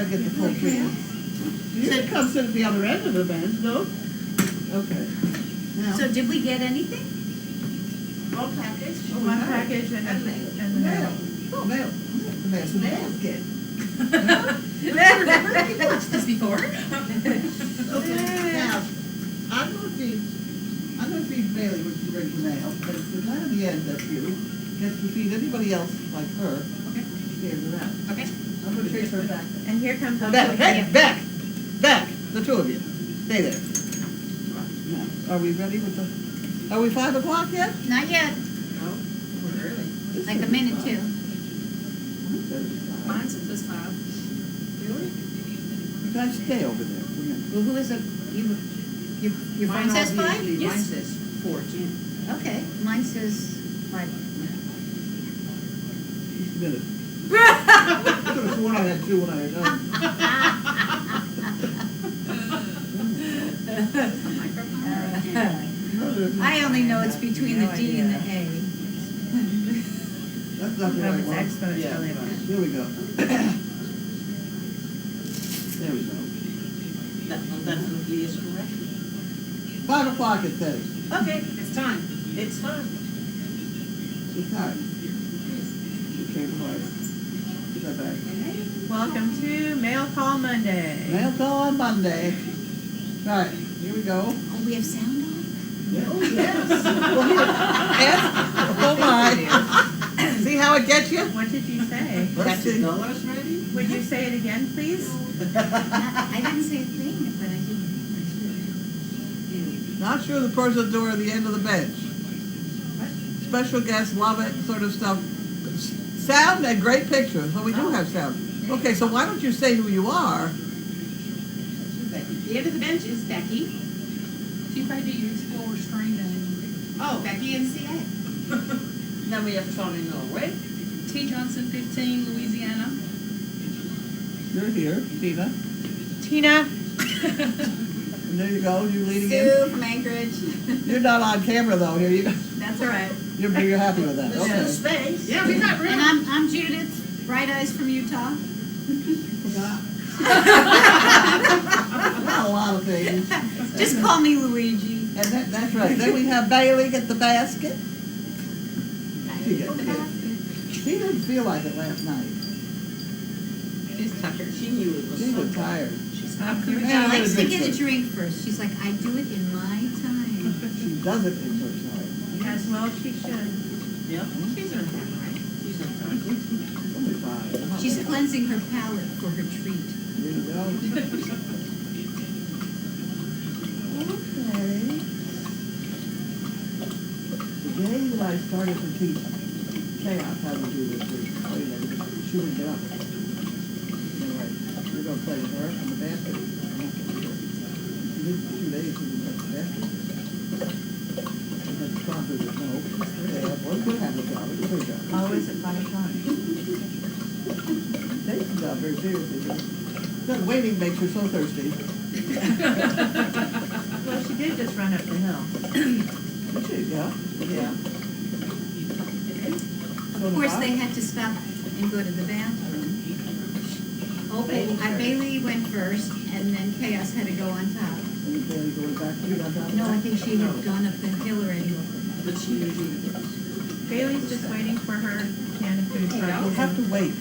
They'll get the full treatment. You should come sit at the other end of the bench, no? Okay. Now, So did we get anything? One package. One package and the mail. mail. The mail's a basket. Never watched this before. Okay, now, I'm gonna feed Bailey with the original mail, but if the guy at the end that's you gets to feed anybody else like her, Okay. stands around. Okay. I'm gonna chase her back. And here comes the Back, back, the two of you. Stay there. Now, are we ready with the, are we 5 o'clock yet? Not yet, Oh, we're early. like a minute too. Mine says this 5. Really? You guys stay over there for a minute. Well, who is it? Your phone says 5? Mine Yes. says 4 too. Okay, mine says 5. Just a minute. I could have sworn I had 2 when I had none. I only know it's between the D and the A. That's not the No, right it's one. exponentially large. Here we go. There we go. That definitely is correct. 5 o'clock it says. Okay, it's time. It's time. It's time. Okay, right. Put that back. Welcome to Mail Call Monday. Mail call on Monday. Right, here we go. Oh, we have sound on? Oh, yes. Well, here, ask, oh my. See how it gets you? What did you say? Let's see. $10 ready? Would you say it again, please? I didn't say a thing, but I did. Not sure the person at the door at the end of the bench. Special guests love it, sort of stuff. Sound and great pictures. Well, we do have sound. Okay, so why don't you say who you are? The end of the bench is Becky. TFID Explorer Screen Name. Oh, Becky and CA. Then we have Tony Norway. T. Johnson, 15, Louisiana. You're here, Tina. Tina? And there you go, you leading in. Sue from Anchorage. You're not on camera though, here you go. That's all right. You're happy with that, There's no okay. space. Yeah, we got room. And I'm Judith, Bright Eyes from Utah. Not a lot of things. Just call me Luigi. And that's right. Then we have Bailey get the basket. She gets it. She didn't feel like it last night. She's tired. She knew it was She was so tired. She's How not could we She Yeah, likes to drink get a first. drink first. She's like, I do it in my time. She does it in her time. As well she should. Yep. She's on time, right? She's on time. Only 5. She's cleansing her palate for her treat. There you go. Okay. The day that I started to teach chaos how to do this, she would get up. Anyway, you're gonna play with her and the basket. I'm not gonna do it. She did it for 2 days, she didn't touch the basket. And then Sandra would know, yeah, well, you have the job, it's her job. Always at 5 o'clock. Takes the job very seriously, but that waiting makes her so thirsty. Well, she did just run up the hill. There you go. Yeah. Of course, they had to stop and go to the bathroom. Oh, Bailey went first, and then Chaos had to go on top. And Bailey going back to you on top of No, I that? think she had gone up the hill already. But she usually does. Bailey's just waiting for her can of food We'll truck. have to wait.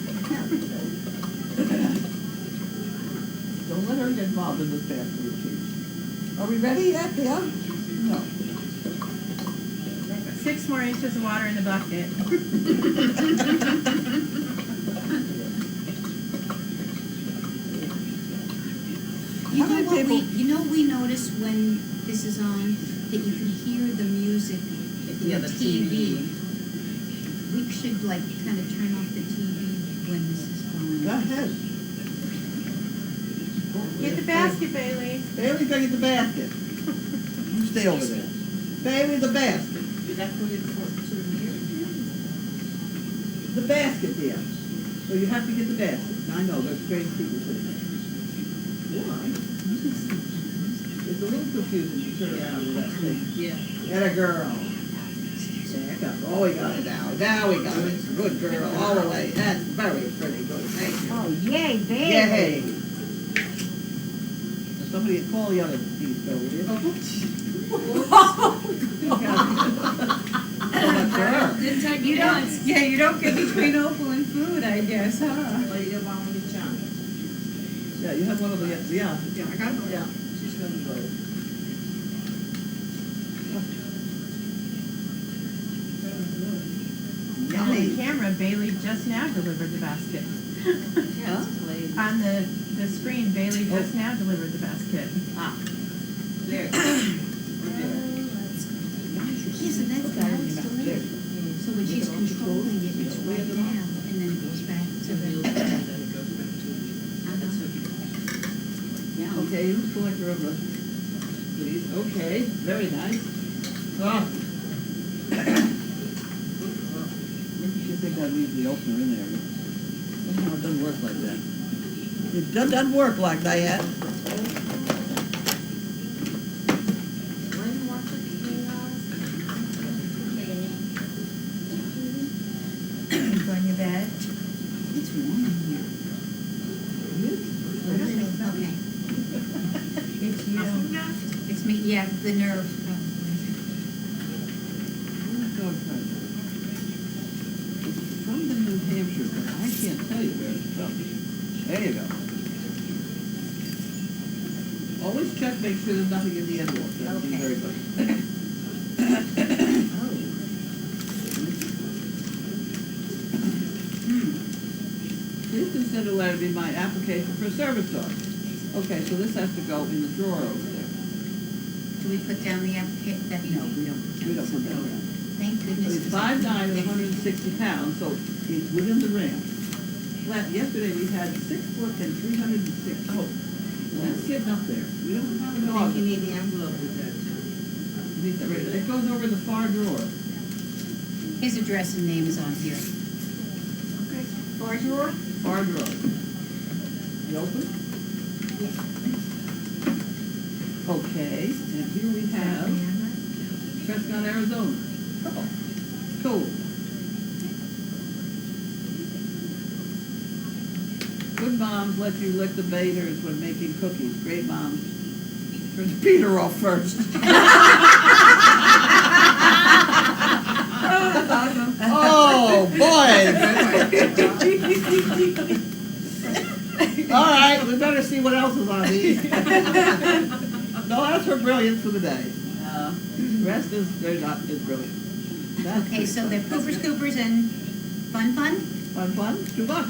Don't let her get involved in this bad food change. Are we ready yet, yeah? No. 6 more inches of water in the bucket. You How know many what people- we notice when this is on, that you can hear the music in Yeah, the the TV. TV. We should like kind of turn off the TV when this is going. Go ahead. Get the basket, Bailey. Bailey's gonna get the basket. You stay over there. Bailey, the basket. Did I put it for to here? The basket, dear. So you have to get the basket. I know, there's strange people sitting there. Why? It's a little confusing to turn around with that thing. Yeah. And a girl. There it comes. Oh, we got it now. Now we got it. Good girl, all the way. That's very pretty good. Thank you. Oh, yay, Bailey. Yay. Somebody call the other piece, though, will you? So much for her. Didn't take You me don't, once. yeah, you don't get between Opal and food, I guess, huh? Well, you want me to jump? Yeah, you have one of the, yeah. Yeah, I got it. Yeah, she's gonna go. On the Yummy. camera, Bailey just now delivered the basket. Huh? On the screen, Bailey just now delivered the basket. Ah. There. Right Yes, and that's the house there. delivery. So when she's controlling it, it's right down, and then it goes back to the. Yeah. Okay, who's collector of the goodies? Okay, very nice. Ah. You think I'd leave the opener in there? Somehow it doesn't work like that. It doesn't work like that. Going to bed? It's warm in here. I don't think so. Okay. It's you. It's me, yeah, the nerve probably. It's from the New Hampshire, but I can't tell you where it's from. There you go. Always check, make sure there's nothing in the envelope. That would be Okay. very good. Please consider letter be my application for a service dog. Okay, so this has to go in the drawer over there. Do we put down the application? That, no, we don't put down. We don't put that down. Thank So goodness. it's 5'9" and 160 pounds, so it's within the range. Yesterday we had 6 foot and 306. Oh, that's getting up there. We don't have a I dog. think you need the envelope with that. Need that right. It goes over in the far drawer. His address and name is on here. Okay. Far drawer? Far drawer. You open? Okay, and here we have Prescott, Arizona. Oh, cool. Good moms let you lick the baters when making cookies. Great moms turn the beater off first. Oh, boy. All right, we better see what else is on these. No, that's her brilliance for the day. The rest they're not as brilliant. That's Okay, so they're poopers, scoopers, and fun. fun, $2.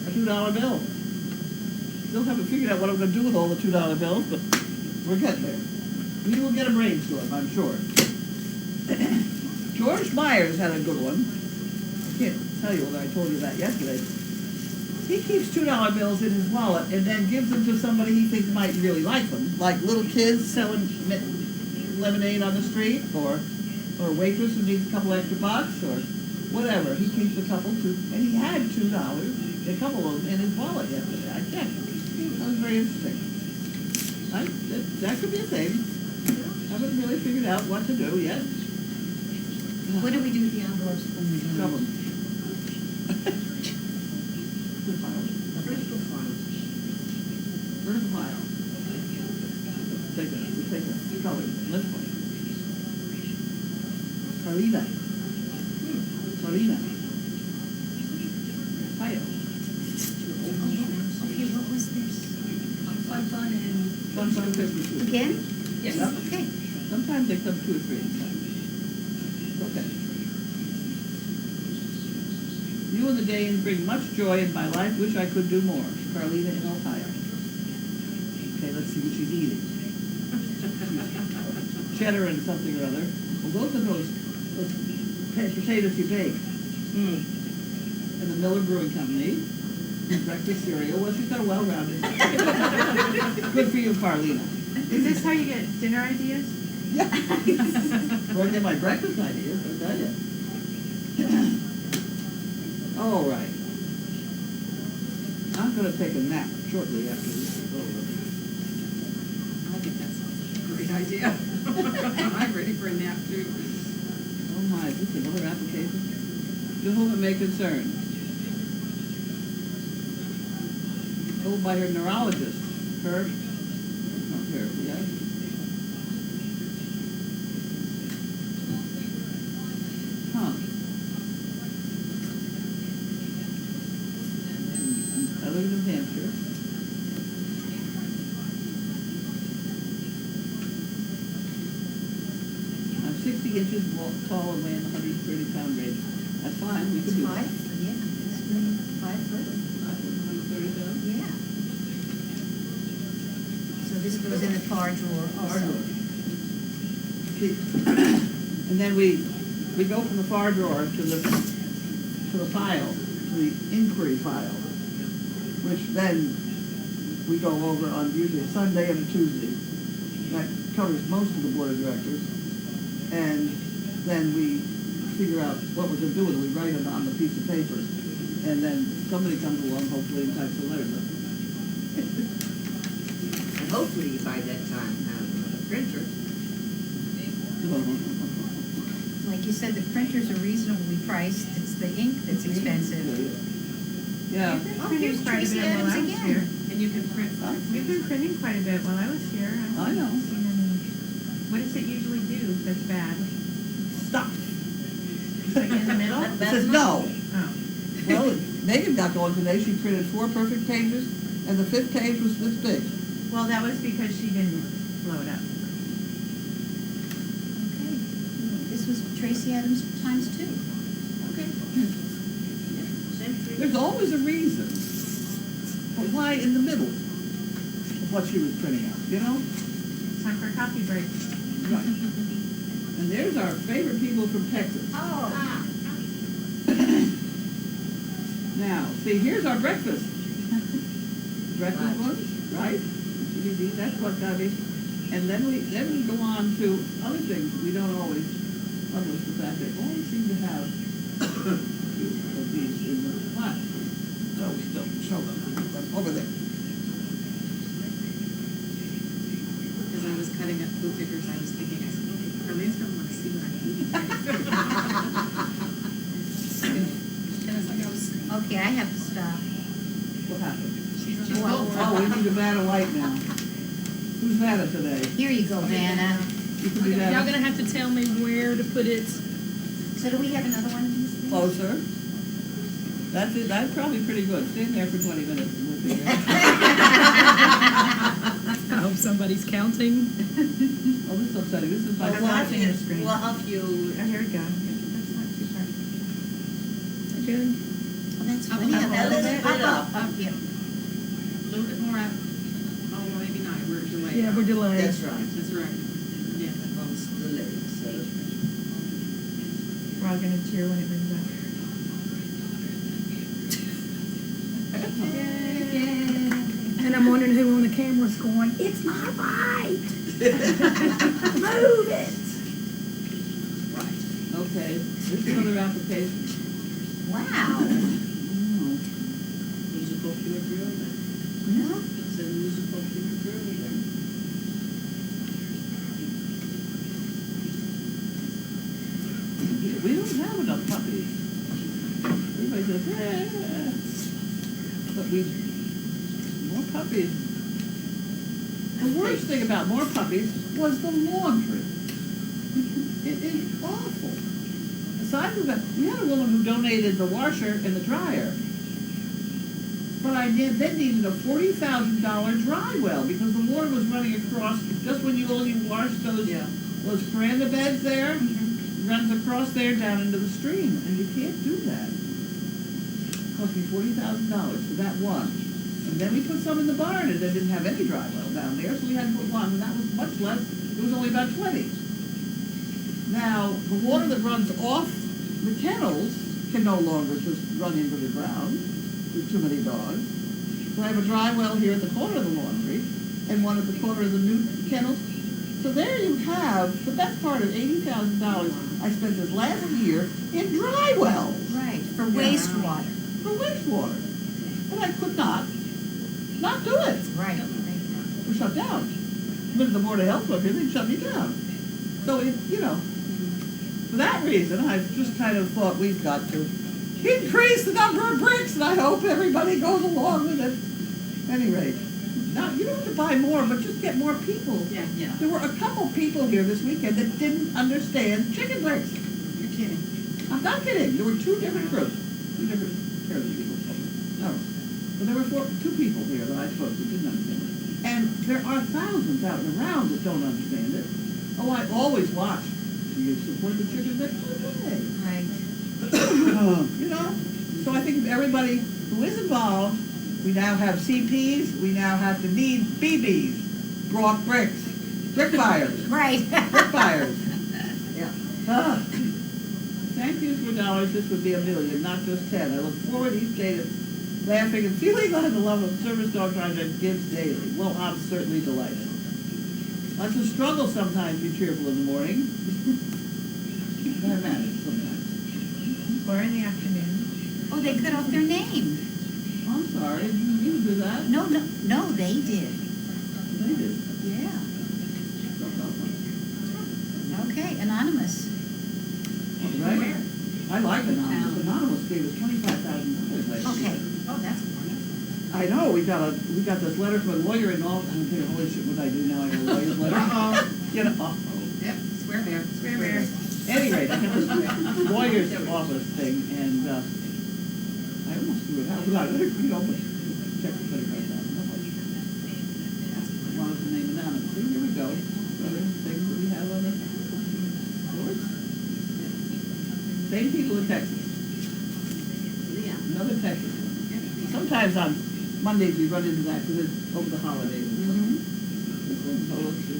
A $2 bill. Still haven't figured out what I'm gonna do with all the $2 bills, but we're getting there. We will get a brainstorm, I'm sure. George Myers had a good one. I can't tell you whether I told you that yesterday. He keeps $2 bills in his wallet and then gives them to somebody he thinks might really like them, like little kids selling lemonade on the street, or a waitress who needs a couple extra bucks, or whatever. He keeps a couple too, and he had $2, a couple of them in his wallet yesterday. I checked. That was very interesting. That could be a thing. Haven't really figured out what to do yet. What do we do with the envelopes when we're done? Shove 'em. Good file. Crystal file. Where's the file? Take a color. This one. Carlina. File. Okay, what was this? Fun and. Fun Christmas food. Again? Yes. Yep. Okay. Sometimes they come 2 or 3 at a time. Okay. You and the Danes bring much joy in my life. Wish I could do more. Carlina in Ohio. Okay, let's see what she's eating. Cheddar and something or other. Well, those are those potatoes you bake. And the Miller Brewing Company. Breakfast cereal. Well, she's got a well-rounded. Good for you, Carlina. Is this how you get dinner ideas? Yeah. Where I get my breakfast ideas, I'll tell you. All right. I'm going to take a nap shortly after this is over. I think that sounds like a great idea. I'm ready for a nap too. Oh my, is this another application? Jehovah May Concern. Told by her neurologist, her Here, yeah. Huh. I live in New Hampshire. I'm 60 inches tall and weigh in the 130-pound range. That's fine, we can do that. 5, yeah, it's really 5 foot, 130 pounds? yeah. So this goes in the far drawer also. See, and then we go from the far drawer to the file, to the inquiry file, which then we go over on usually a Sunday and a Tuesday. That covers most of the board of directors. And then we figure out what we're gonna do with it. We write it on the piece of paper. And then somebody comes along, hopefully, and types a letter. And hopefully by that time have a printer. Like you said, the printers are reasonably priced, it's the ink that's expensive. Yeah. Oh, Printing here's quite a Tracy bit while Adams I was again. here. And you can print. We've been printing quite a bit while I was here. I know. haven't seen any. What does it usually do that's bad? Stop. It's like in the middle? It says no. Oh. Well, Megan got going today. She printed 4 perfect pages, and the 5th page was this big. Well, that was because she didn't blow it up. Okay, this was Tracy Adams times 2. Okay. Century. There's always a reason for why in the middle of what she was printing out, you know? Time for a coffee break. Right. And there's our favorite people from Texas. Oh. Now, see, here's our breakfast. Breakfast Right. lunch, right? That's what that is. And then we go on to other things we don't always publish the fact they always seem to have a few of these in the flat. So we don't show them. But over there. As I was cutting up food figures, I was thinking, I said, Carlene's gonna wanna see what I'm eating. And it's like I was. Okay, I have to stop. What happened? She's Well, Oh, we need a Vanna White now. Who's Vanna today? Here you go, Vanna. You can be Y'all Vanna. gonna have to tell me where to put it. So do we have another one of these things? Closer. That's it. That's probably pretty good. Stand there for 20 minutes and we'll figure it out. I hope somebody's counting. Oh, this is upsetting. This is my I'm watching the screen. We'll help you. Oh, here we go. That's not too far. Good. Oh, that's Up, funny. up, Up, up, up, up, up, up, yeah. A little bit more up. Oh, well, maybe not, we're delayed. Yeah, we're delayed. That's right. That's right. Yeah. Phone's delayed, so. We're all gonna cheer when it brings up. And I'm wondering who on the camera's going, it's not right. Move it. Right. Okay. This is another application. Wow. Musical pure drill then. No? It's a musical pure drill then. We don't have enough puppies. Everybody says, but more puppies. The worst thing about more puppies was the laundry. It is awful. Aside from that, we had a woman who donated the washer and the dryer. But I then needed a $40,000 dry well because the water was running across, just when you only wash those veranda beds there, runs across there down into the stream, and you can't do that. It cost me $40,000 for that one. And then we put some in the barn, and they didn't have any dry well down there, so we had to put one, and that was much less. It was only about 20. Now, the water that runs off the kennels can no longer just run into the ground with too many dogs. So I have a dry well here at the corner of the laundry, and one at the corner of the new kennels. So there you have the best part of $80,000 I spent this last year in dry wells Right, for wastewater. for wastewater. And I could not do it. Right. We're shut down. But if the Board of Health looked at it, they'd shut me down. So, for that reason, I've just kind of thought we've got to increase the number of bricks, and I hope everybody goes along with it. At any rate, not, you don't have to buy more, but just get more people. Yeah. There were a couple people here this weekend that didn't understand chicken bricks. You're kidding. I'm not kidding, there were two different groups, two different pairs of people. No, but there were two people here that I spoke to didn't understand it. And there are thousands out and around that don't understand it. Oh, I always watch. Do you support the chicken bricks? Okay. Right. You know, so I think if everybody who is involved, we now have CPs, we now have to need BBs, brought bricks, brick buyers, Right. brick buyers. Yeah. Thank yous for dollars, this would be $1 million, not just 10. I look forward each day to laughing and feeling on the love of Service Dog Project gives daily. Well, I'm certainly delighted. That's a struggle sometimes, be cheerful in the morning. I manage sometimes. Or in the afternoon. Oh, they cut off their name. I'm sorry, you do that? No, they did. They did. Yeah. Okay, anonymous. Right? I like Anonymous. Anonymous gave us $25,000 last year. Okay. Oh, that's wonderful. I know, we got this letter from a lawyer and all, I'm thinking, holy shit, what I do now, I got a lawyer's letter. Uh-oh. You know, Yep, swear bear. Swear bear. Anyway, I got this lawyer's office thing, and, I almost threw it out, but but check the $25,000. One of the name Anonymous. See, here we go. Other things that we have on the boards. Same people in Texas. Yeah. Another Texas one. Sometimes on Mondays we run into that because it's over the holidays. This one's, oh, let's see.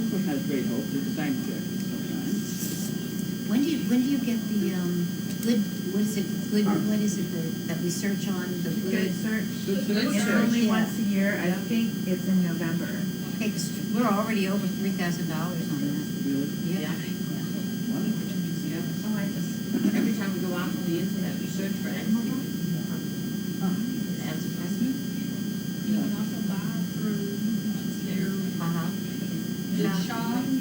This one has great hope. It's a bank check sometimes. When do you get the, good, what is it that we search on, the Good good? search. Good search? It's Yeah. only Yeah. once a year. I think it's in November. Okay, 'cause we're already over $3,000 on that. Really? Yeah. Wonderful. Yeah. Oh, I just. Every time we go out on the internet, we search for anything. That's impressive. You can also buy through their Uh-huh. good shop, and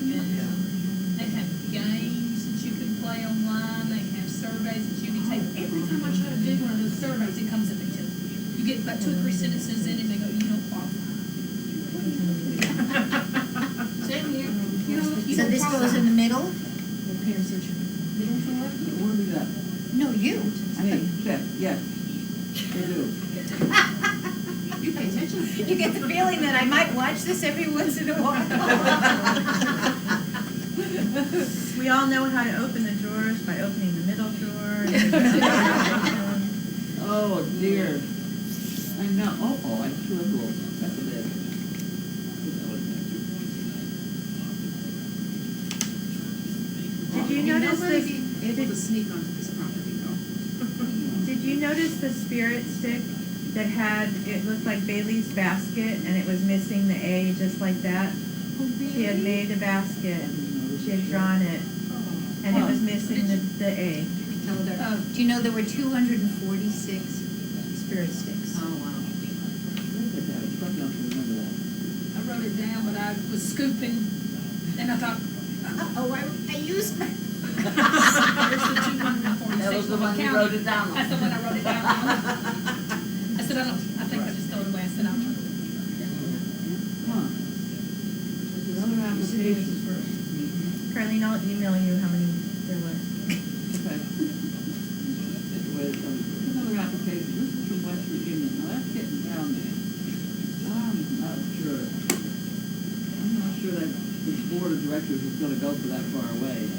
they have games that you can play online, they have surveys that you can take. Every time I try to do one of those surveys, it comes up and tells me. You get about 2 or 3 sentences in it, they go, you don't qualify. Same here. You So don't this goes qualify. in the middle? What do we got? No, you. Me, check, yes. They do. You pay attention. You get the feeling that I might watch this every once in a while. We all know how to open the drawers by opening the middle drawer. Oh, dear. I know, I have two envelopes. That's a bit. Did you notice Nobody this? be able to sneak onto this property though. Did you notice the spirit stick that had, it looked like Bailey's basket and it was missing the A just like that? She had made a basket, she had drawn it, and it was missing the A. Do you know there were 246 spirit sticks? Oh, wow. I wrote it down, but I was scooping, and I thought, Oh, I used my. there's the 246. That was the one you Count wrote it down on. That's the one I wrote it down on. I said, I think I just threw it away. I said, I'll try. Huh. Another application. Carlene, I'll email you how many there were. Okay. Anyway, another application, this is from West Virginia, now that's getting down there. I'm not sure. I'm not sure that the board of directors is gonna go for that far away.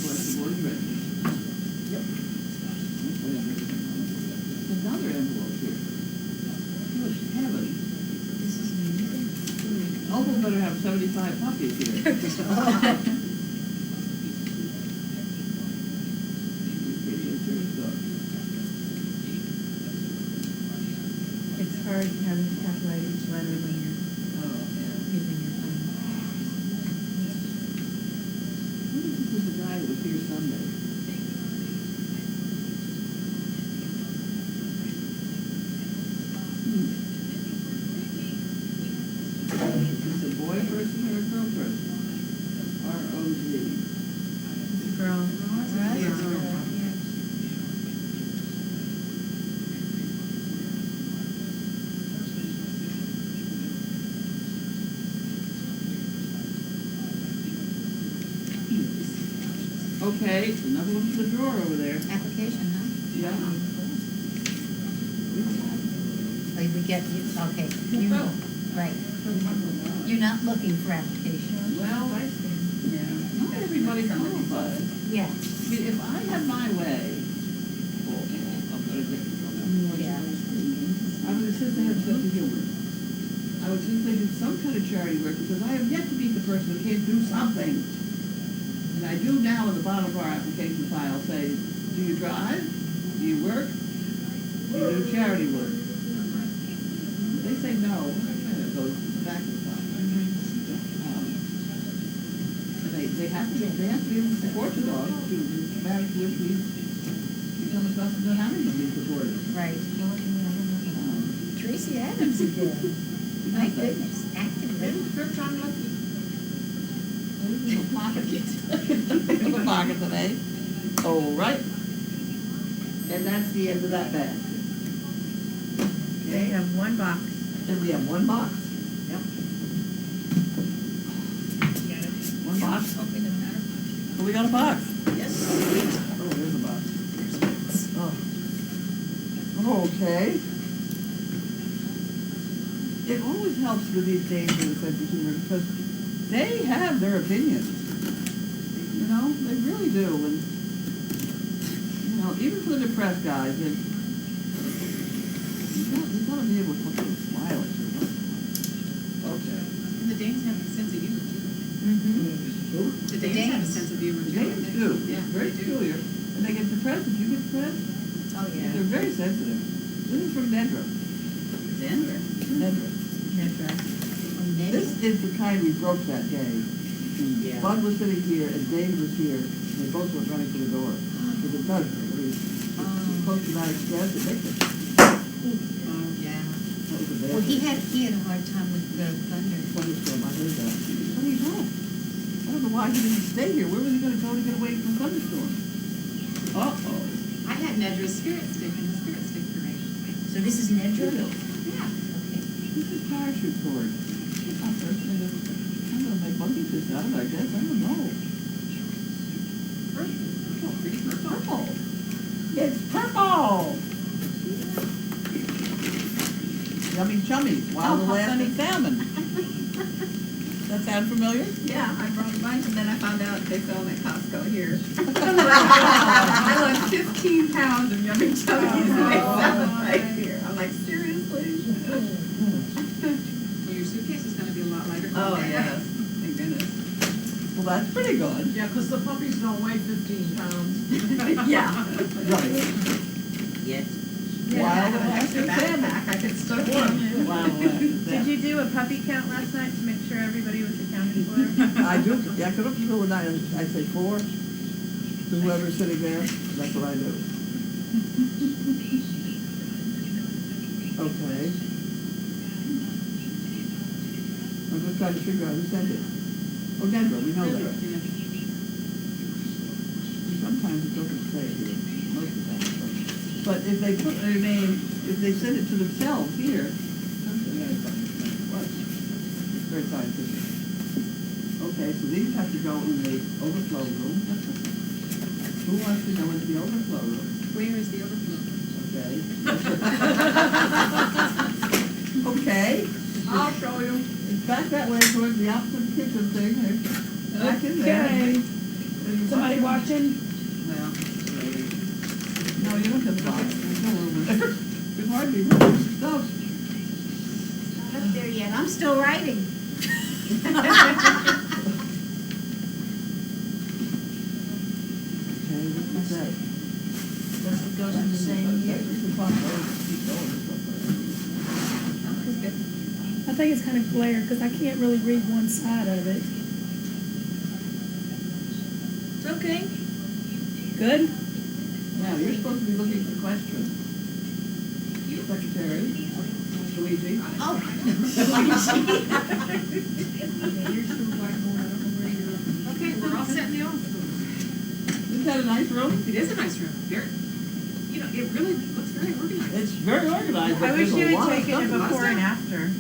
What's the board of directors? Yep. Another envelope here. Good heavens. This is amazing. Opal better have 75 puppies here. It's hard having to calculate each letter when you're using your phone. What is this with the guy that was here Sunday? Is this a boy person or a girl person? R-O-Z. Girl. Okay, another one for the drawer over there. Application, huh? Yeah. Oh, we get, okay, you, right. You're not looking for application. Well, yeah, not everybody qualifies. Yeah. I mean, if I had my way, I'll put a different one. Yeah. I would insist they have sense of humor. I would insist they do some kind of charity work, because I have yet to meet the person who can't do something. And I do now in the bottom of our application file say, do you drive? Do you work? Do you do charity work? If they say no, it goes to the back of the file. And they have to be able to support the dog to manage which we become accustomed to having them be supported. Right. Tracy Adams again. My goodness, active lady. The pocket today. All right. And that's the end of that bag. They have one box. And we have one box. Yep. One box. Oh, we got a box. Yes. Oh, there's a box. Oh. Okay. It always helps with these games with a sense of humor because they have their opinions. You know, they really do. And, you know, even for the depressed guys, you've got to be able to put a smile at you. Okay. And the Danes have a sense of humor too. Mm-hmm. The Danes have a sense of humor too. They don't do. Yeah, It's very they do. peculiar. And they get depressed. If you get depressed, Oh, yeah. they're very sensitive. This is from Nedra. Denver. Nedra. This is the kind we broke that day. Yeah. Bud was sitting here and David was here, and they both went running for the door. Because it does, I mean, post-traumatic stress, it makes it. Oh, yeah. That was a bad Well, he had a hard time with the thunder. thunderstorm, I heard that. What do you know? I don't know why he didn't stay here. Where was he gonna go to get away from the thunderstorm? Uh-oh. I had Nedra's spirit stick in the spirit stick parade. So this is Nedra? Yeah. Okay. This is parachute cord. I'm gonna make monkey fish out of it, I guess. I don't know. Purple, pretty purple. Purple. It's purple. Yummy chummy, wild Alaskan salmon. That sound familiar? Yeah, I brought a bunch and then I found out they sell them at Costco here. I lost 15 pounds of yummy chummies and they sell them right here. I'm like, seriously? Well, your suitcase is gonna be a lot lighter. Oh, yes. Thank goodness. Well, that's pretty good. Yeah, because the puppies don't weigh 15 pounds. Yeah. Right. Yes. Yeah, I Wild have an extra Alaskan salmon. backpack I could stuff one. Wild Alaskan Did salmon. you do a puppy count last night to make sure everybody was accounted for? I do, yeah, I go up to the middle of the night, and I say 4 to whoever's sitting there, that's what I do. Okay. I'm just trying to figure out who sent it. Oh, Denver, we know that. Sometimes it doesn't say here, most of the time. But if they put their name, if they send it to themselves here, what? It's very scientific. Okay, so these have to go in the overflow room. Who wants to go into the overflow room? Where is the overflow? Okay. Okay. I'll show you. It's back that way towards the opposite kitchen thing. They're back in there. Okay. Somebody watching? Well, No, you don't have to box. There's no room in there. There's hardly room for stuff. Not up there yet. I'm still writing. Okay, what is that? does it go to the same year? I think it's kind of glare because I can't really read one side of it. It's okay. Good? Now, you're supposed to be looking for questions. Secretary, Luigi. Oh. Okay, we're all set in the office. Isn't that a nice room? It is a nice room. Very, you know, it really looks very organized. It's very organized, but I wish there's you a had lot of taken stuff. a in it. before and after.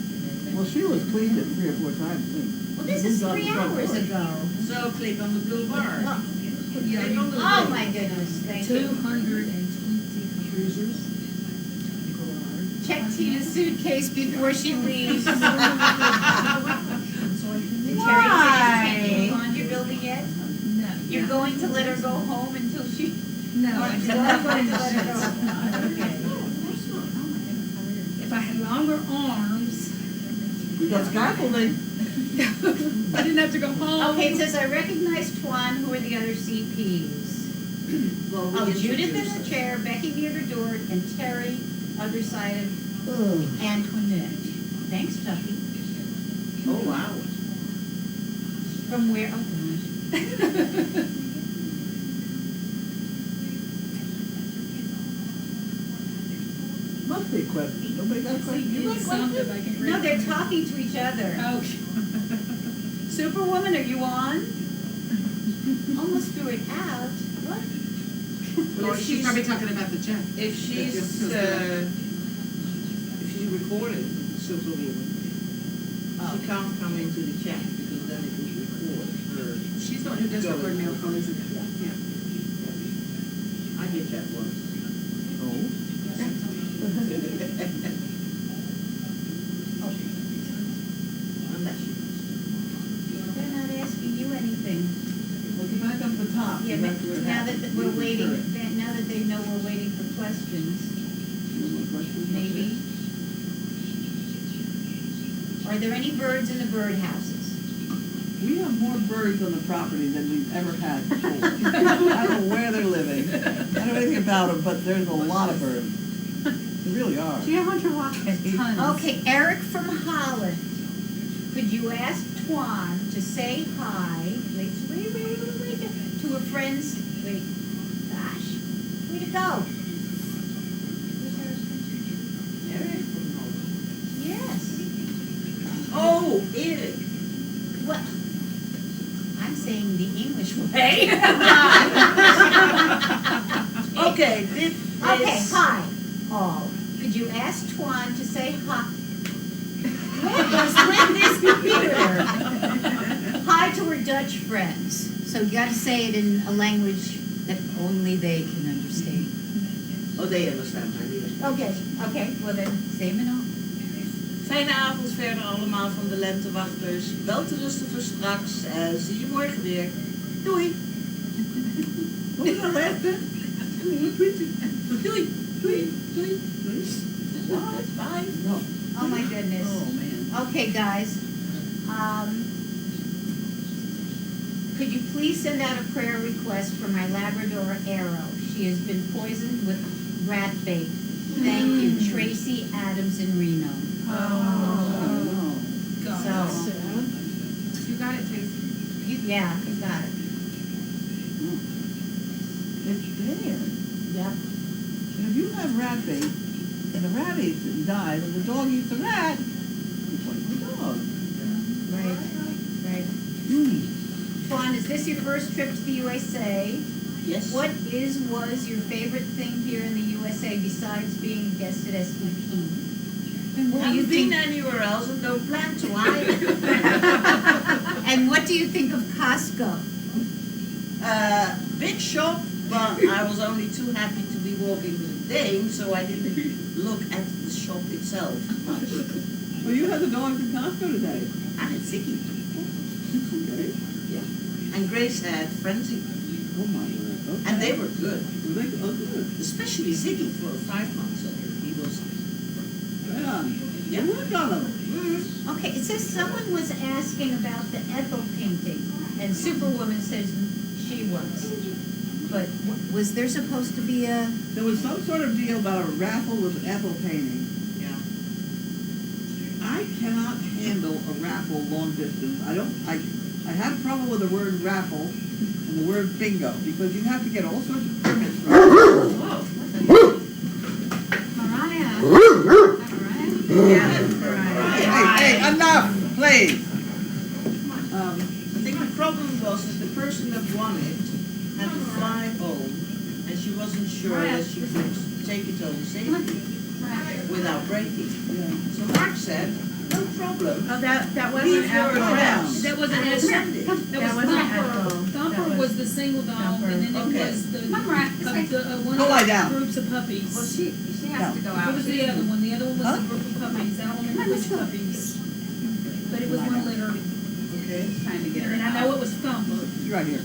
Well, Sheila's cleaned it 3 or 4 times, too. Well, this is 3 hours ago. So click on the blue bar. Look, Yeah, Oh, my goodness, thank you. 220 Cruisers. Check Tina's suitcase before she leaves. Did Terry Why? say she's on your building yet? No. You're going to let her go home until she? No, Or I'm you're not going to going let her go? to. Okay. If I had longer arms, We got scaffolding. I didn't have to go home. Okay, it says, I recognize Tuan, who are the other CPs? Well, we Oh, Judith in introduced the us. chair, Becky near the door, and Terry, other side of Antoinette. Thanks, Tuffy. Oh, wow. From where, oh gosh. Must be a question. Nobody got a question? You got a Something question? I can read. No, they're talking to each other. Oh. Superwoman, are you on? Almost threw it out. What? Well, if She's probably talking about the check. If she's recorded, Superwoman, she can't come into the chat because then it will record her. She's the one who does Go record with mail it. phone, isn't it? Yeah. I did that once. Oh. Unless she wants They're not asking you anything. Well, get back up to the top. Yeah, That's but where it now that happens. we're waiting, Sure. now that they know we're waiting for questions, No more questions? maybe. Are there any birds in the birdhouses? We have more birds on the property than we've ever had before. I don't know where they're living. I don't know anything about them, but there's a lot of birds. There really are. Do you want to walk? Tons. Okay, Eric from Holland. Could you ask Tuan to say hi, wait, to her friends, wait, gosh, way to go. Eric from home. Yes. Oh, Eric. What? I'm saying the English way. Okay, this is. Okay, hi, all. Could you ask Tuan to say hi? With this computer. Hi to her Dutch friends. So you gotta say it in a language that only they can understand. Oh, they understand my English. Okay, well then, say it all. Fijne avond verder allemaal van de lentewachters. Wel te rusten voor straks. Zie je morgen weer. Doei. What was that last bit? Doei. Doei. Doei. What? Bye. No. Oh my goodness. Oh, man. Okay, guys. Could you please send out a prayer request for my Labrador Arrow? She has been poisoned with rat bait. Thank you, Tracy Adams in Reno. Oh. God. So, You got it, Tracy. yeah, you got it. It's there. Yep. And if you have rat bait, and the rat eats it and dies, and the dog eats the rat, it's like the dog. Right. Mm. Tuan, is this your first trip to the USA? Yes. What was your favorite thing here in the USA besides being a guest at SDP? And what do you Haven't been think? anywhere else and don't plan to either. And what do you think of Costco? Big shop, but I was only too happy to be walking with Dane, so I didn't look at the shop itself much. Well, you had the dogs in Costco today. And it's Ziggy. Okay. And Grace had Frenzy. Oh, my word. Okay. And they were good. Were they good? Especially Ziggy for 5 months old. He was. Yeah. Yeah. You worked on them. Okay, it says someone was asking about the Ethel painting, and Superwoman says she was. But was there supposed to be a? There was some sort of deal about a raffle with an Ethel painting. Yeah. I cannot handle a raffle long distance. I have trouble with the word raffle and the word bingo because you have to get all sorts of permits from it. Hey, enough, please. I think the problem was that the person that won it had to fly home, and she wasn't sure that she could take it home safely without breaking. Yeah. So Mark said, No problem. Oh, that These wasn't were Apple. around. That wasn't I Apple. sent it. That That was wasn't Thumper. Apple. Thumper That was the single dog, Thumper. and then it Okay. was the, I'm right. one Go lie of down. the groups of puppies. Well, she has to go What out. was the other one? The other one was Huh? the group of puppies. I don't remember which puppies. But it was one litter, Okay, Trying to get her and I know it was Thumper. she's right here.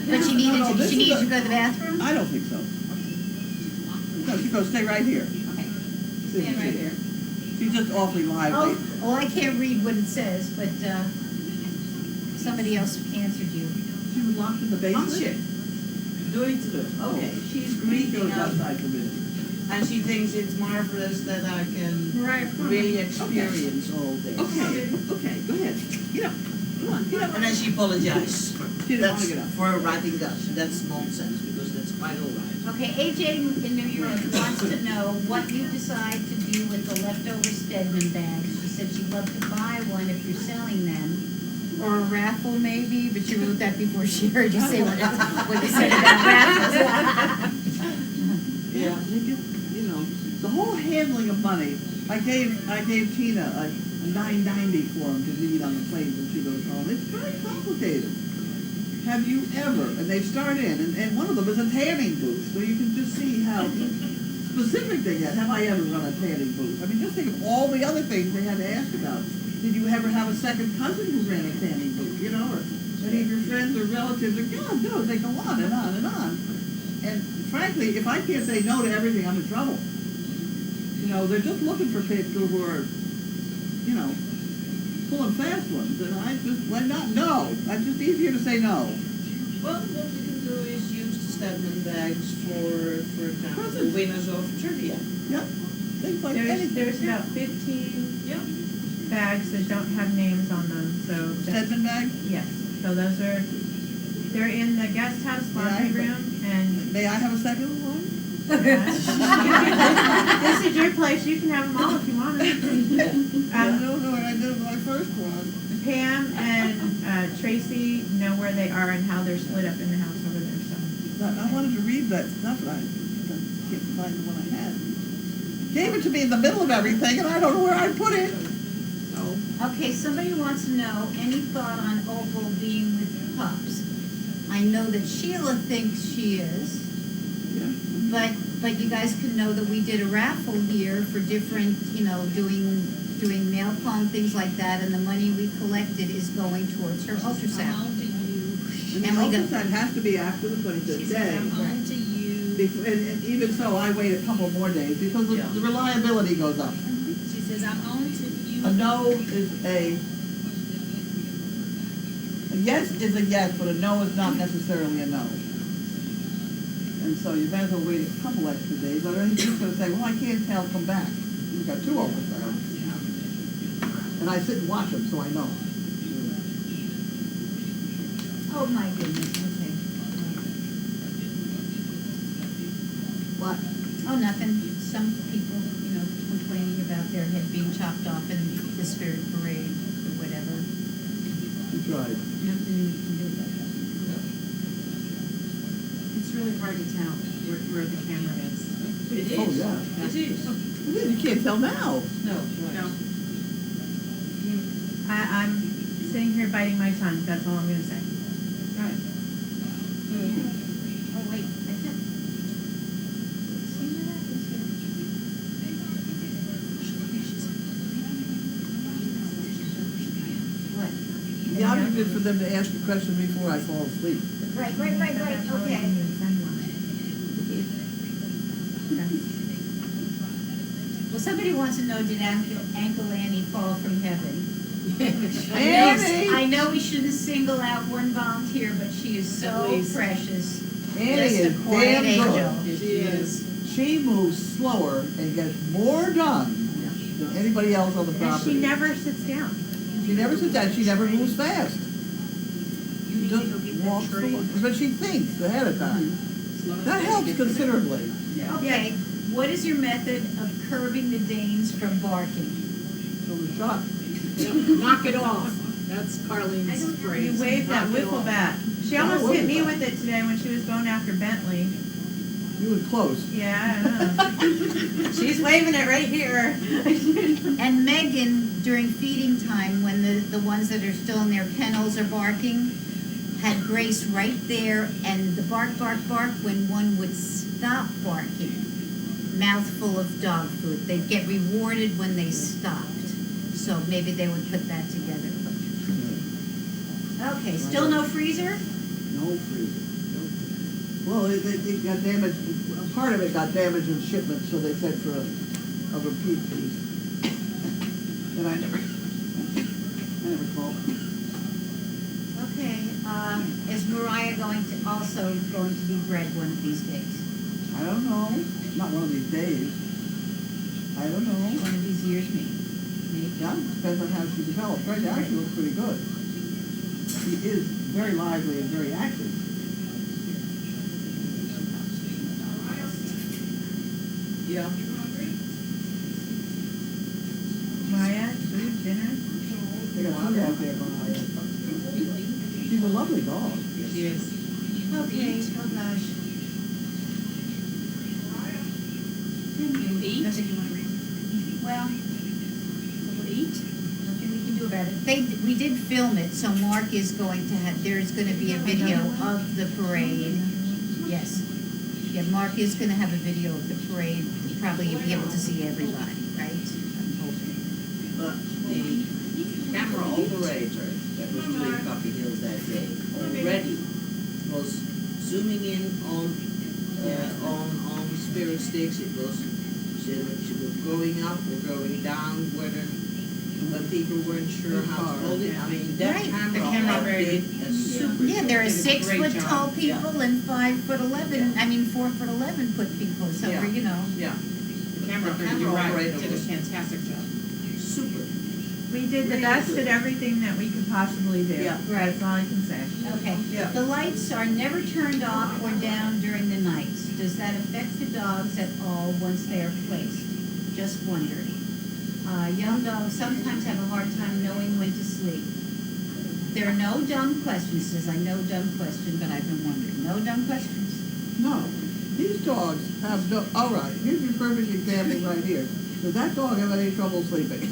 But she needed No, to, this she is needed a- to go to the bathroom? I don't think so. No, she goes, stay right here. Okay. See, Stand right here. She's just awfully lively. Oh, well, I can't read what it says, but, somebody else answered you. She was locked in the basement? Hansje. Doing to them. Oh, Okay, she's She greeting goes us, outside for minutes. and she thinks it's marvelous that I can Right. really experience all this. Okay, go ahead. Get up. Come on, get up. And then she apologized. She didn't want That's to get up. for writing that. That's nonsense because that's quite all right. Okay, AJ in New York wants to know what you decide to do with the leftover Stedman bags. She said she'd love to buy one if you're selling them. Or a raffle maybe, but she wrote that before she heard you say what you said about raffles. Yeah, you know, the whole handling of money. I gave Tina a $9.90 for him to read on the plane when she goes home. It's very complicated. Have you ever? And they start in, and one of them is a tanning booth, so you can just see how specific they get. Have I ever run a tanning booth? I mean, just think of all the other things they had to ask about. Did you ever have a second cousin who ran a tanning booth? You know, or any of your friends or relatives? Or God knows, they go on and on and on. And frankly, if I can't say no to everything, I'm in trouble. You know, they're just looking for people who are, you know, pulling fast ones. And I just, why not? No. It's just easier to say no. Well, what we can do is use the Stedman bags for example, the winners of trivia. Yep. Things like anything. There's about 15 Yeah. bags that don't have names on them, so. that's- Stedman bag? Yes, so those are, they're in the guest house laundry room, and May I have a second one? this is your place, you can have them all if you want them. I don't know, I did my first one. Pam and Tracy know where they are and how they're split up in the house over there, so. I wanted to read that stuff, but I can't find the one I had. Gave it to me in the middle of everything, and I don't know where I put it. So, Okay, somebody wants to know, any thought on Opal being with pups? I know that Sheila thinks she is, yeah. but you guys can know that we did a raffle here for different, you know, doing nail palm, things like that, and the money we collected is going towards her How ultrasound. old are you? And the And we got- ultrasound has to be after the 25th day. How old are you? And even so, I wait a couple more days because Yeah. the reliability goes up. She says, I'm on to you. A no is a yes is a yes, but a no is not necessarily a no. And so you might as well wait a couple extra days, or he's just gonna say, well, I can't tell, come back. You've got 2 ultrasounds. And I sit and watch them, so I know. Oh, my goodness, okay. What? Oh, nothing. Some people, you know, complaining about their head being chopped off in the spirit parade or whatever. You tried. Nothing we can do about that. It's really hard to tell where the camera is. It is. Oh, yeah. It is. You can't tell now. No, right. No. I'm sitting here biting my tongue, that's all I'm gonna say. Right. Oh, wait, I think. See where that is here? What? The object is for them to ask the question before I fall asleep. Right, okay. Well, somebody wants to know, did Uncle Annie fall from heaven? Annie! I know we shouldn't single out one volunteer, but she is so Please. precious. Annie Just a is quiet damn angel. good. She is. She moves slower and gets more done than anybody else on the And property. she never sits down. She never sits down, she never moves fast. She just walks along, but she thinks ahead of time. That helps considerably. Okay, what is your method of curbing the Danes from barking? So the shot. Knock it off. That's Carlene's You phrase. waved that Knock it wiffle off. bat. She almost Oh, hit me wiffle with it today when she was going after Bentley. You were close. Yeah, I know. She's waving it right here. And Megan, during feeding time, when the ones that are still in their kennels are barking, had Grace right there, and the bark, bark, bark, when one would stop barking, mouthful of dog food. They'd get rewarded when they stopped. So maybe they would put that together. Okay, still no freezer? No freezer. Well, it got damaged, part of it got damaged in shipment, so they said for a repeat piece. And I never called. Okay, is Mariah also going to be bred one of these days? I don't know, not one of these days. I don't know. One of these years, maybe? Yeah, depends on how she develops. Right now, she looks pretty good. She is very lively and very active. Yeah. Maya, food, dinner? They got food out there, Mariah. She's a lovely dog. Yes. Okay, oh gosh. You eat? Well, We'll eat? nothing we can do about it. We did film it, so Mark is going to have, there's gonna be a video of the parade. Yes. Yeah, Mark is gonna have a video of the parade, probably be able to see everybody, right? I'm hoping. But the camera operator that was doing Coffee Hills that day already was zooming in on Spirit Sticks. It was she was going up or going down, whether people weren't sure how to hold it. I mean, that Right. camera did a super Yeah, there are job. 6 foot tall Yeah. people and 5'11", 4'11" foot people, so Yeah. you know. Yeah. The camera operator was fantastic job. super. We did the best at everything that we could possibly do. Yeah. That's all I can say. Okay. Yeah. The lights are never turned off or down during the nights. Does that affect the dogs at all once they are placed? Just wondering. Young dogs sometimes have a hard time knowing when to sleep. There are no dumb questions. Says I know dumb question, but I've been wondering. No dumb questions. No, these dogs have no, all right, here's your perfect example right here. Does that dog have any trouble sleeping?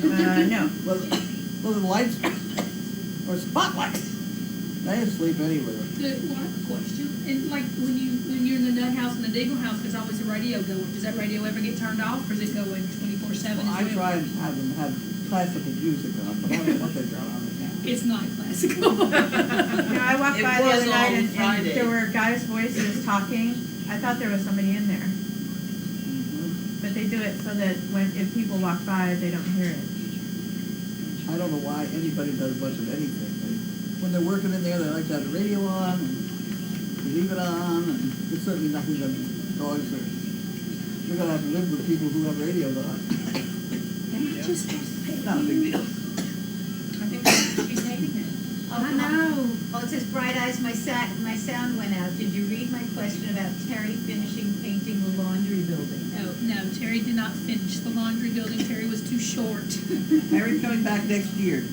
No. Well, the lights or spotlights, they sleep anywhere. Well, I have a question. And like when you're in the nut house and the Deagle house, there's always a radio going. Does that radio ever get turned off, or is it going 24/7 Well, as I well? try and have them have classical music on, but I don't know what they've got on it now. It's not classical. No, I walked It by the was other night on and Friday. there were guys' voices talking. I thought there was somebody in there. Mhm. But they do it so that if people walk by, they don't hear it. I don't know why anybody does much of anything. When they're working in there, they like to have the radio on, and they leave it on, and it's certainly nothing that dogs are, you're gonna have to live with people who have radios on. It's not a big deal. I think she's hating it. I know. Oh, it says Bright Eyes, my sound went out. Did you read my question about Terry finishing painting the laundry building? No, Terry did not finish the laundry building. Terry was too short. Harry's coming back next year.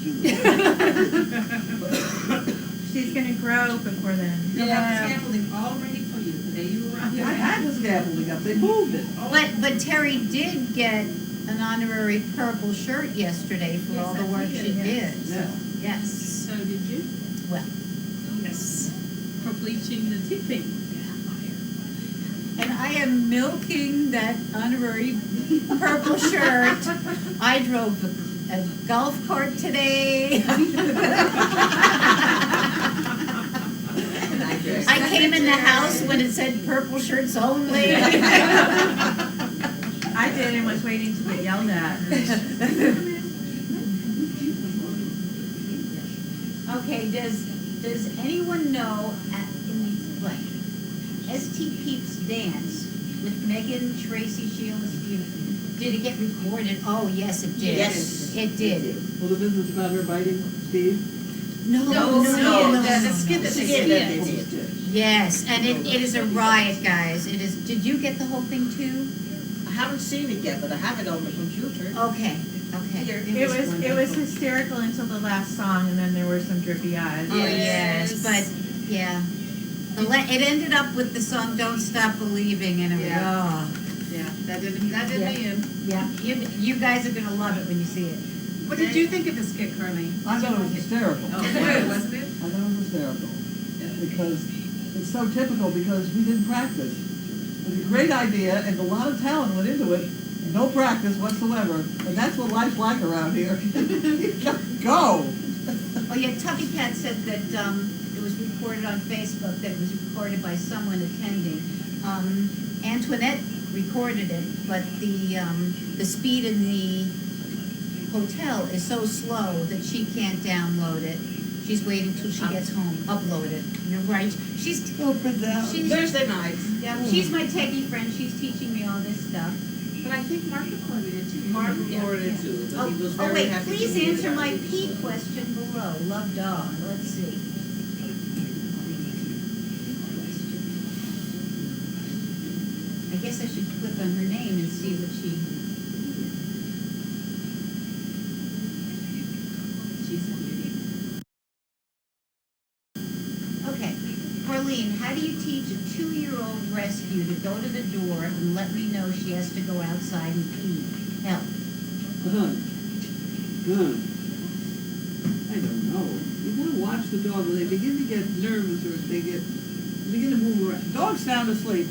She's gonna grow before then. You'll have the scaffolding all ready for you the day you arrive. I had the scaffolding up, they moved it. But Terry did get an honorary purple shirt yesterday for all the work she did. Yeah. Yes. So did you? Well, Yes. For bleaching the tipping. and I am milking that honorary purple shirt. I drove a golf cart today. I came in the house when it said purple shirts only. I did and was waiting to get yelled at. Okay, does anyone know in the blank ST Peeps dance with Megan, Tracy, Sheila, Steve? Did it get recorded? Oh, yes, it did. Yes. It did. Well, the business about her biting Steve? No, The skit that they Skit did. that they did. Yes, and it is a riot, guys. It is. Did you get the whole thing too? I haven't seen it yet, but I have it on the computer. Okay, okay. Here. It was hysterical until the last song, and then there were some drippy eyes. Oh, yes, but, yeah. It ended up with the song "Don't Stop Believing," and it was, Yeah. Yeah, that didn't end. yeah. You guys are gonna love it when you see it. What did you think of the skit, Carlene? I thought it was hysterical. Oh, wasn't it? I thought it was hysterical. Because it's so typical because we didn't practice. It was a great idea and a lot of talent went into it. No practice whatsoever. And that's what life's like around here. You just go. Oh yeah, Tubby Cat said that it was reported on Facebook that it was recorded by someone attending. Antoinette recorded it, but the speed in the hotel is so slow that she can't download it. She's waiting till she gets home, upload it. You're right. She's Thursday night. yeah, she's my techie friend. She's teaching me all this stuff. But I think Mark recorded it too. Mark recorded it too, but he was Oh very wait, happy. please to hear answer that. my P question below. Love dog. Let's see. I guess I should click on her name and see what she. She's a beauty. Okay, Harleen, how do you teach a 2-year-old rescue to go to the door and let me know she has to go outside and pee? Help. I don't know. You gotta watch the dog when they begin to get nervous or if they begin to move around. Dogs sound asleep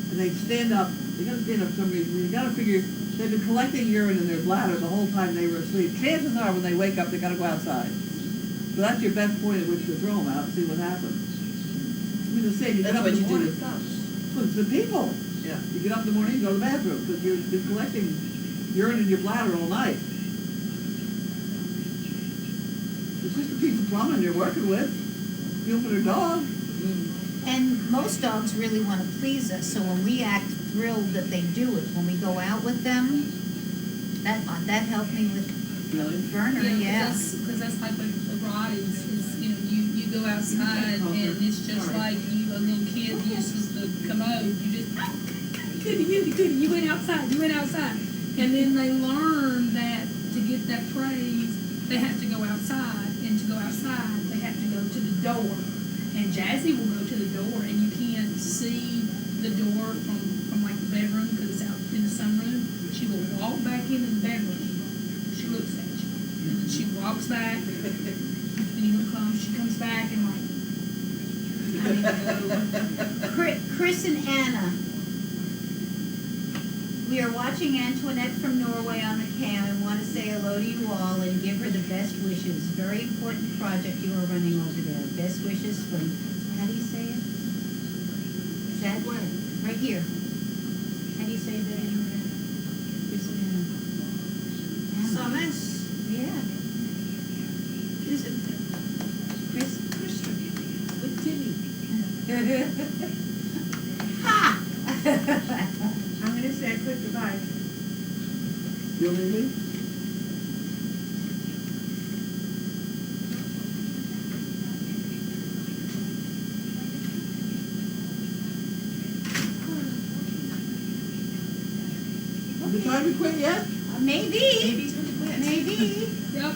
and they stand up. They gotta stand up for some reason. You gotta figure they've been collecting urine in their bladder the whole time they were asleep. Chances are when they wake up they gotta go outside. So that's your best point at which to throw them out and see what happens. I mean, the same. You get That's up what in you the do morning. with dogs. Well, it's the people. Yeah. You get up in the morning, you go to the bathroom because you've been collecting urine in your bladder all night. It's just a piece of plumbing you're working with. You open a dog. And most dogs really want to please us, so when we act thrilled that they do it, when we go out with them, that helped me with Really? Burner, yeah. Because that's like a rod is, you know, you go outside and it's just like a little kid uses the commode. You just, goody, you went outside. And then they learn that to get that praise, they have to go outside. And to go outside, they have to go to the door. And Jazzy will go to the door and you can't see the door from like the bedroom because it's out in the sunroom. She will walk back into the bedroom. She looks at you. And then she walks back. And you don't come. She comes back and like, I need to go. Chris and Anna, we are watching Antoinette from Norway on the cam and want to say hello to you all and give her the best wishes. Very important project you are running over there. Best wishes from, how do you say it? Is that right here? How do you say that in Chris and Anna? So nice. Yeah. Listen, Chris? Christian with Timmy. Ha! I'm gonna say a quick goodbye. You leave me? Have the time to quit yet? Maybe. Maybe time to quit. Maybe. Yep.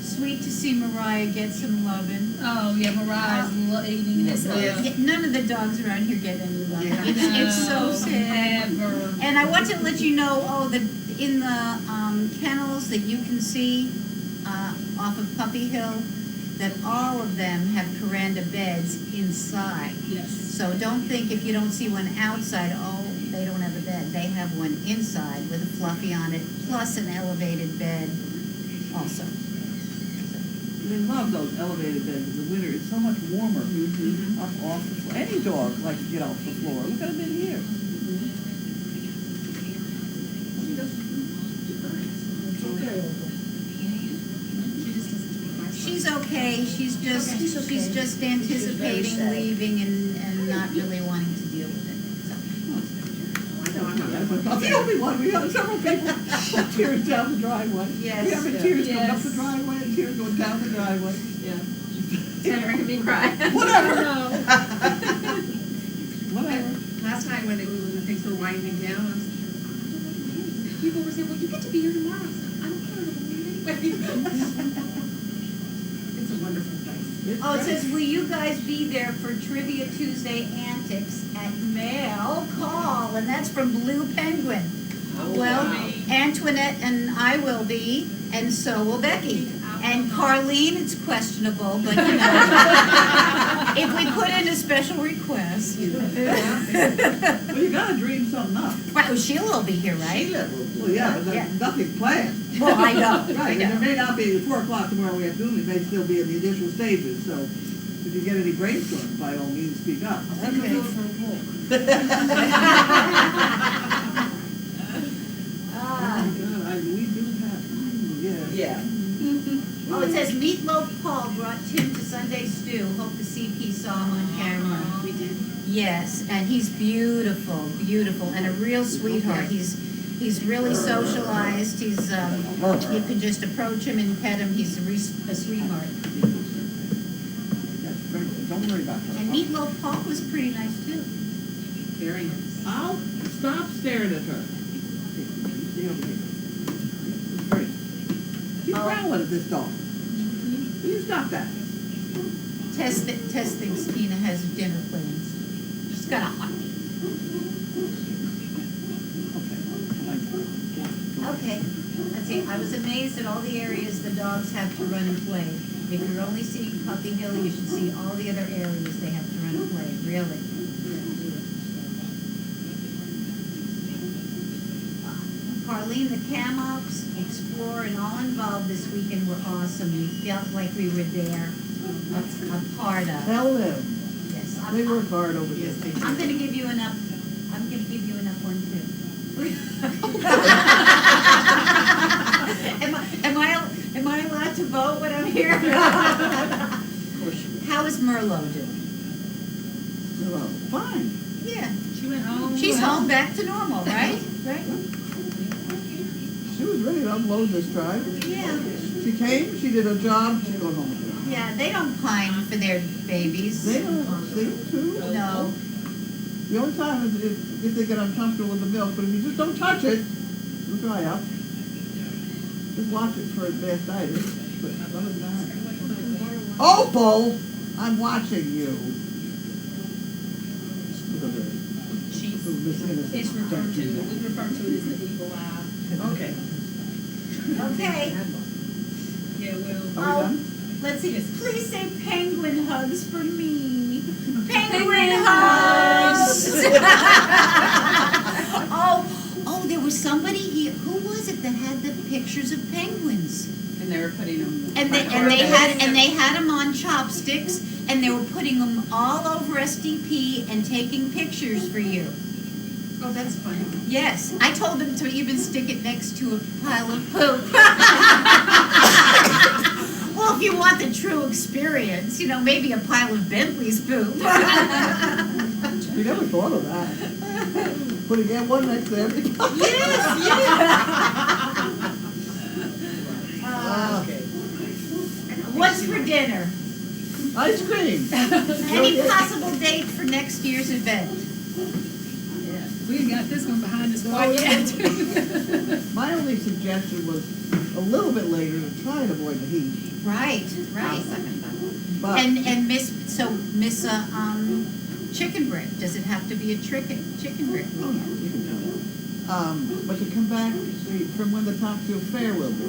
Sweet to see Mariah get some loving. Oh, yeah, Mariah's eating this up. Yeah, none of the dogs around here get any love. Yeah. It's so sad. Never. And I want to let you know, in the kennels that you can see off of Puppy Hill, that all of them have Kuranda beds inside. Yes. So don't think if you don't see one outside, oh, they don't have a bed. They have one inside with a fluffy on it, plus an elevated bed also. They love those elevated beds in the winter. It's so much warmer up off the floor. Any dog likes to get off the floor. Look at them in here. She's okay. She's just anticipating leaving and not really wanting to deal with it. So, I'm not the only one. We have several people with tears down the driveway. Yes. We have tears going up the Yes. driveway and tears going down the driveway. Yeah. Never making me cry. Whatever. No. Whatever. Last night when things were winding down, I was People were saying, well, you get to be here tomorrow. I said, I don't care. I'm going anyway. a wonderful place. It's Oh, it great. says, will you guys be there for Trivia Tuesday antics at Mail Call? And that's from Blue Penguin. Well, Antoinette and I will be, and so will Becky. And Carlene, it's questionable, but you know, if we put in a special request, you know. Well, you gotta dream something up. Right, well, Sheila will be here, right? Well, yeah, but Yeah. there's nothing planned. Well, I know, I Right, and there know. may not be, at 4 o'clock tomorrow afternoon, it may still be in the initial stages, so if you get any brainstorms, by all means, speak up. Okay. Ah. God, we do have, yeah. Yeah. Oh, it says Meatloaf Paul brought Tim to Sunday Stew. Hope the CP saw him on camera. We did. Yes, and he's beautiful, beautiful, and a real sweetheart. He's really socialized. He's you can just approach him and pet him. He's a sweetheart. That's very good. Don't worry about her. And Meatloaf Paul was pretty nice too. Very nice. I'll stop staring at her. Stay over here. It's great. She's Oh. growling at this dog. Will you stop that? Tess thinks Tina has dinner plans. She's got a hot meat. Okay, let's see, I was amazed at all the areas the dogs have to run and play. If you're only seeing Puppy Hill, you should see all the other areas they have to run and play, really. Carlene, the Cam Ops, Explorer, and all involved this weekend were awesome. We felt like we were there, a part of. Tell them, Yes, they work hard over there. I'm gonna give you enough, I'm gonna give you enough one too. Am I allowed to vote when I'm here? How is Merlot doing? Well, fine. Yeah, She went home. she's home back to normal, right? Right? She was ready to unload this drive. Yeah, She came, she did her job, she goes home again. yeah, they don't pine for their babies. They don't seem to. No, The only time is if they get uncomfortable with the milk, but if you just don't touch it, it'll dry up. Just watch it for mastitis, but other than that. Opal, I'm watching you. Look at her. She's, Little Miss Innocent. it's referred to, we refer to it as the eagle eye. Okay. okay. Yeah, well. Are we Oh, done? let's see, please say penguin hugs for me. Penguin Penguin hugs! Oh, there was somebody here, who was it that had the pictures of penguins? And they were putting them. And they had them on chopsticks, and they were putting them all over SDP and taking pictures for you. Oh, that's funny. Yes, I told them to even stick it next to a pile of poop. Well, if you want the true experience, you know, maybe a pile of Bentley's poop. We never thought of that. Putting one next to every. Okay. What's for dinner? Ice cream. Any possible date for next year's event? We ain't got this one behind us quite yet. My only suggestion was a little bit later to try and avoid the heat. Right, I'll right. second that. But And Miss Chicken Brick, does it have to be a chicken brick oh, weekend? no, you can tell it. But to come back from when the Topsfield Fair will be,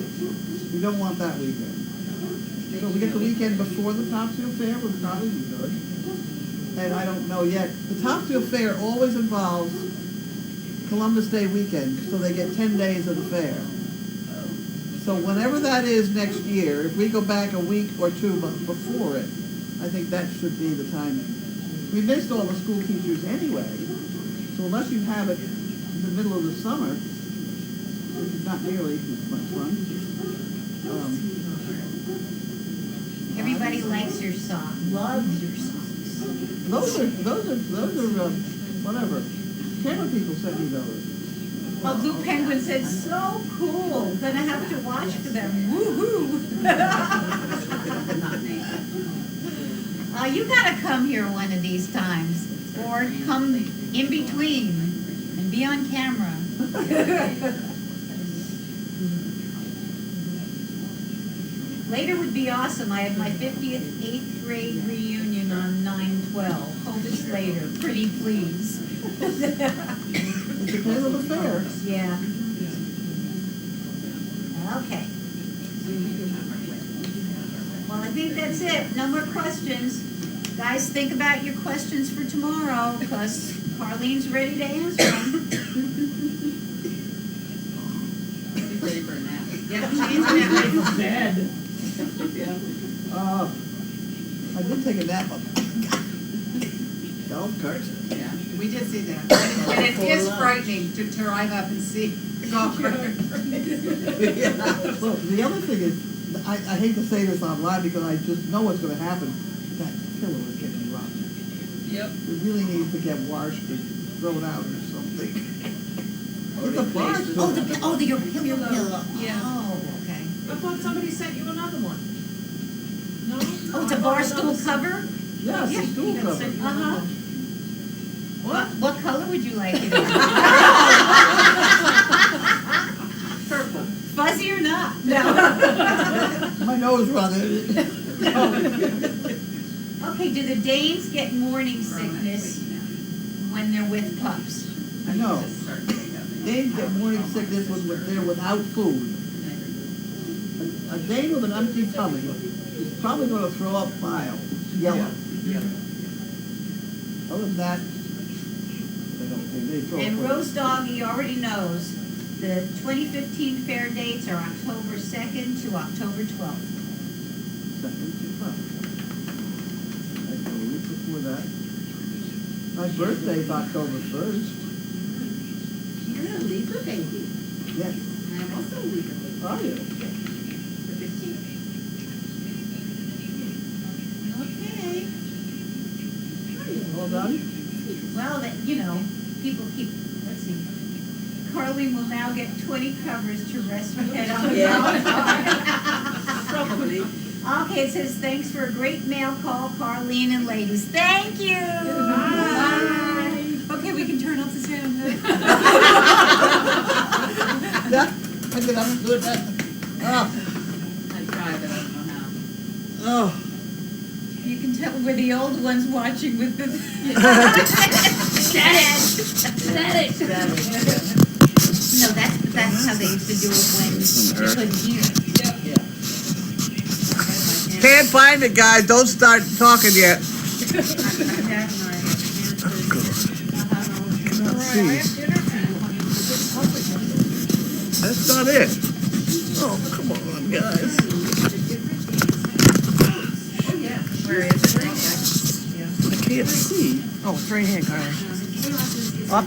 we don't want that weekend. So we get the weekend before the Topsfield Fair would probably be good. And I don't know yet. The Topsfield Fair always involves Columbus Day weekend, so they get 10 days of the fair. So whenever that is next year, if we go back a week or two before it, I think that should be the timing. We missed all the school teachers anyway, so unless you have it in the middle of the summer, which is not nearly as much fun. Everybody likes your socks, loves your socks. Those are whatever. Camera people sent me those. Oh, Blue Penguin said, so cool, gonna have to watch for them, woo-hoo. You gotta come here one of these times, or come in between and be on camera. Later would be awesome. I have my 50th 8th grade reunion on 9/12. Hope it's later. Pretty please. It's a kind of affair. Yeah. Okay. Well, I think that's it. No more questions. Guys, think about your questions for tomorrow, because Carlene's ready to answer them. She's ready for a nap. Yeah, she's ready for bed. I did take a nap on golf cart. Yeah, we did see that. And it is frightening to drive up and see the golf cart. Well, the other thing is, I hate to say this online because I just know what's gonna happen. That pillow is getting rough. Yep. It really needs to get washed or thrown out or something. Or It's a bar replaced with stool. Your pillow. Yeah. Oh, okay. I thought somebody sent you another one. No? Oh, it's a bar stool cover? Yes, Yeah, the stool He cover. sent you Uh-huh. another one. What color would you like it in? Purple. Fuzzy or not? No. My nose running. Okay, do the Danes get morning sickness when they're with pups? No. Danes get morning sickness when they're without food. A Dane with an empty tummy is probably gonna throw up bile, yellow. Other than that, they throw up. And Rose Doggy already knows the 2015 fair dates are October 2nd to October 12th. Second to 12. Like a week before that. My birthday's October 1st. You're a Libra baby. Yes. And I'm also a Libra baby. Are you? The 15th. Okay. All done? Well, people keep, let's see. Carlene will now get 20 covers to rest her head on the Probably. Okay, it says, thanks for a great mail call, Carlene and ladies. Thank you. Bye. Okay, we can turn off the sound. Yeah, I did have to do that. Oh, I tried, but I don't know how. oh. You can tell we're the old ones watching with the. Static. No, that's how they used to do it when you couldn't hear. Can't find it, guys. Don't start talking yet. Cannot see. That's not it. Oh, come on, guys. Where is it? I can't see. Oh, it's right here, Carly. Up.